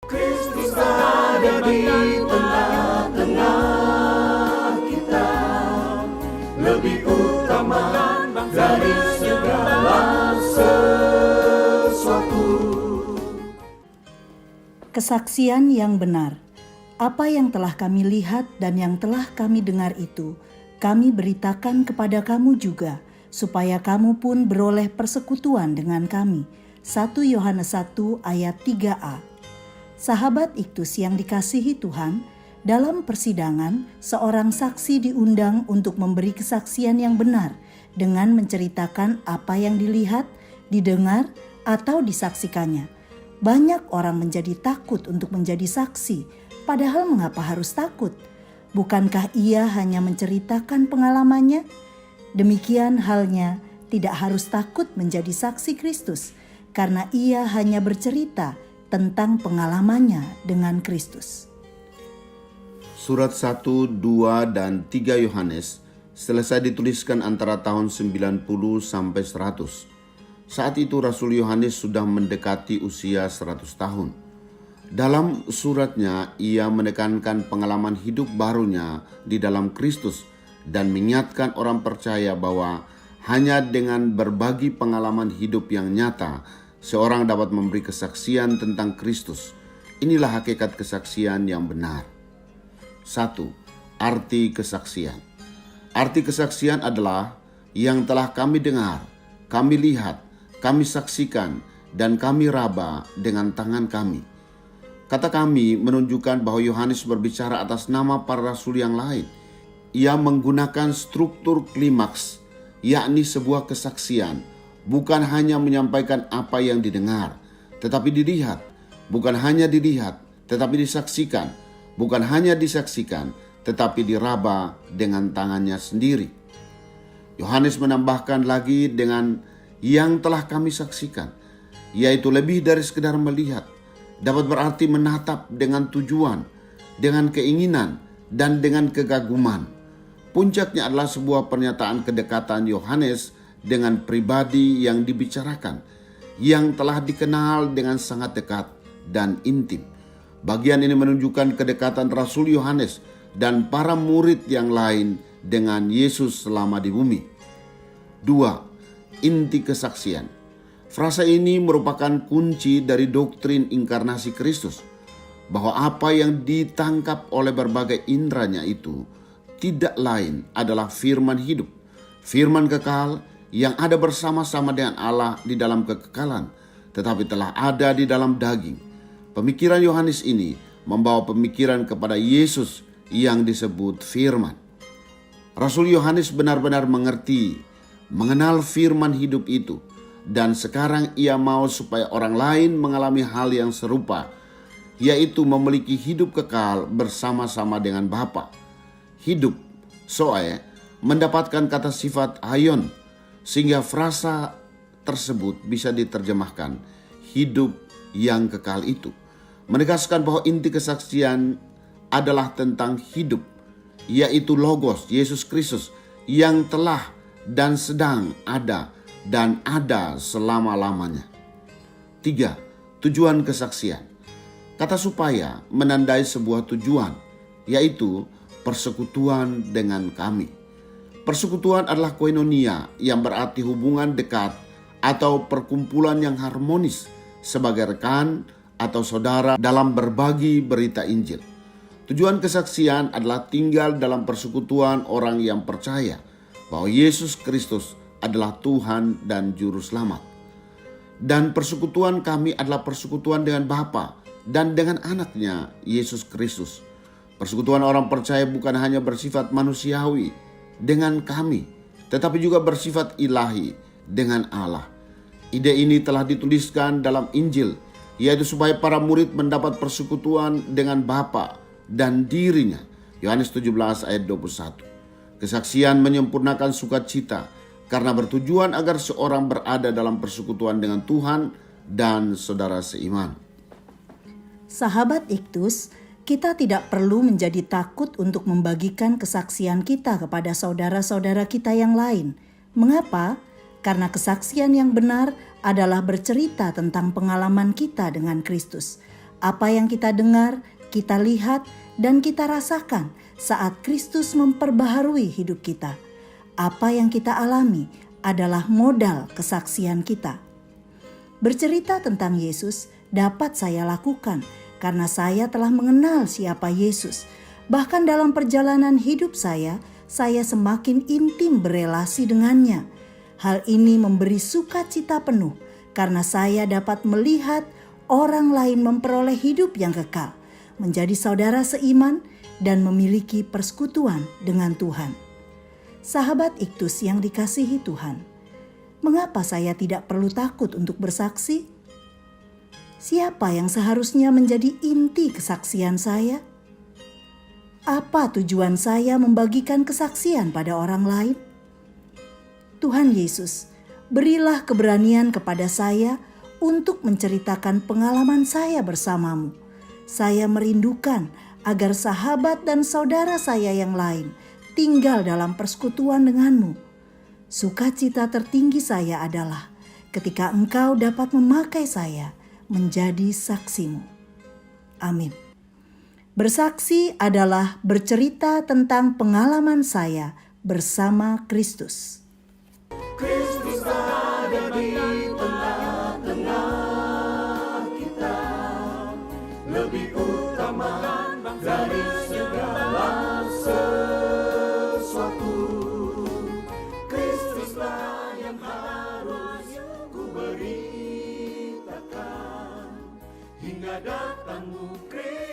Kristus ada di tengah-tengah kita, lebih utama dari segala sesuatu. Kesaksian yang benar. Apa yang telah kami lihat dan yang telah kami dengar itu, kami beritakan kepada kamu juga, supaya kamu pun beroleh persekutuan dengan kami. 1 Yohanes 1 ayat 3a. Sahabat Iktus yang dikasihi Tuhan, dalam persidangan, seorang saksi diundang untuk memberi kesaksian yang benar dengan menceritakan apa yang dilihat, didengar, atau disaksikannya. Banyak orang menjadi takut untuk menjadi saksi, padahal mengapa harus takut? Bukankah ia hanya menceritakan pengalamannya? Demikian halnya, tidak harus takut menjadi saksi Kristus, karena ia hanya bercerita tentang pengalamannya dengan Kristus. Surat 1, 2, dan 3 Yohanes selesai dituliskan antara tahun 90 sampai 100. Saat itu Rasul Yohanes sudah mendekati usia 100 tahun. Dalam suratnya, ia menekankan pengalaman hidup barunya di dalam Kristus dan mengingatkan orang percaya bahwa hanya dengan berbagi pengalaman hidup yang nyata, seorang dapat memberi kesaksian tentang Kristus. Inilah hakikat kesaksian yang benar. 1. Arti kesaksian. Arti kesaksian adalah yang telah kami dengar, kami lihat, kami saksikan, dan kami raba dengan tangan kami. Kata kami menunjukkan bahwa Yohanes berbicara atas nama para rasul yang lain. Ia menggunakan struktur klimaks, yakni sebuah kesaksian, bukan hanya menyampaikan apa yang didengar, tetapi dilihat, bukan hanya dilihat, tetapi disaksikan, bukan hanya disaksikan, tetapi diraba dengan tangannya sendiri. Yohanes menambahkan lagi dengan yang telah kami saksikan, yaitu lebih dari sekedar melihat, dapat berarti menatap dengan tujuan, dengan keinginan, dan dengan kegaguman. Puncaknya adalah sebuah pernyataan kedekatan Yohanes dengan pribadi yang dibicarakan, yang telah dikenal dengan sangat dekat dan intim. Bagian ini menunjukkan kedekatan Rasul Yohanes dan para murid yang lain dengan Yesus selama di bumi. 2. Inti kesaksian. Frasa ini merupakan kunci dari doktrin inkarnasi Kristus, bahwa apa yang ditangkap oleh berbagai indranya itu tidak lain adalah firman hidup, firman kekal yang ada bersama-sama dengan Allah di dalam kekekalan, tetapi telah ada di dalam daging. Pemikiran Yohanes ini membawa pemikiran kepada Yesus yang disebut firman. Rasul Yohanes benar-benar mengenal firman hidup itu, dan sekarang ia mau supaya orang lain mengalami hal yang serupa, yaitu memiliki hidup kekal bersama-sama dengan Bapa. Hidup, zoe, mendapatkan kata sifat aion, sehingga frasa tersebut bisa diterjemahkan hidup yang kekal itu, menegaskan bahwa inti kesaksian adalah tentang hidup, yaitu Logos, Yesus Kristus, yang telah dan sedang ada dan ada selama-lamanya. 3. Tujuan kesaksian. Kata supaya menandai sebuah tujuan, yaitu persekutuan dengan kami. Persekutuan adalah koinonia yang berarti hubungan dekat atau perkumpulan yang harmonis sebagai rekan atau saudara dalam berbagi berita Injil. Tujuan kesaksian adalah tinggal dalam persekutuan orang yang percaya bahwa Yesus Kristus adalah Tuhan dan Juru Selamat. Dan persekutuan kami adalah persekutuan dengan Bapa dan dengan anaknya Yesus Kristus. Persekutuan orang percaya bukan hanya bersifat manusiawi dengan kami, tetapi juga bersifat ilahi dengan Allah. Ide ini telah dituliskan dalam Injil, yaitu supaya para murid mendapat persekutuan dengan Bapa dan dirinya. Yohanes 17 ayat 21. Kesaksian menyempurnakan sukacita karena bertujuan agar seorang berada dalam persekutuan dengan Tuhan dan saudara seiman. Sahabat Iktus, kita tidak perlu menjadi takut untuk membagikan kesaksian kita kepada saudara-saudara kita yang lain. Mengapa? Karena kesaksian yang benar adalah bercerita tentang pengalaman kita dengan Kristus. Apa yang kita dengar, kita lihat, dan kita rasakan saat Kristus memperbaharui hidup kita. Apa yang kita alami adalah modal kesaksian kita. Bercerita tentang Yesus dapat saya lakukan karena saya telah mengenal siapa Yesus. Bahkan dalam perjalanan hidup saya semakin intim berelasi dengannya. Hal ini memberi sukacita penuh karena saya dapat melihat orang lain memperoleh hidup yang kekal, menjadi saudara seiman, dan memiliki persekutuan dengan Tuhan. Sahabat Iktus yang dikasihi Tuhan, mengapa saya tidak perlu takut untuk bersaksi? Siapa yang seharusnya menjadi inti kesaksian saya? Apa tujuan saya membagikan kesaksian pada orang lain? Tuhan Yesus, berilah keberanian kepada saya untuk menceritakan pengalaman saya bersamamu. Saya merindukan agar sahabat dan saudara saya yang lain tinggal dalam persekutuan denganmu. Sukacita tertinggi saya adalah ketika Engkau dapat memakai saya menjadi saksimu. Amin. Bersaksi adalah bercerita tentang pengalaman saya bersama Kristus. Kristus ada di tengah-tengah kita, lebih utama dari segala sesuatu. Kristuslah yang harus ku beritakan hingga datangmu Kristus.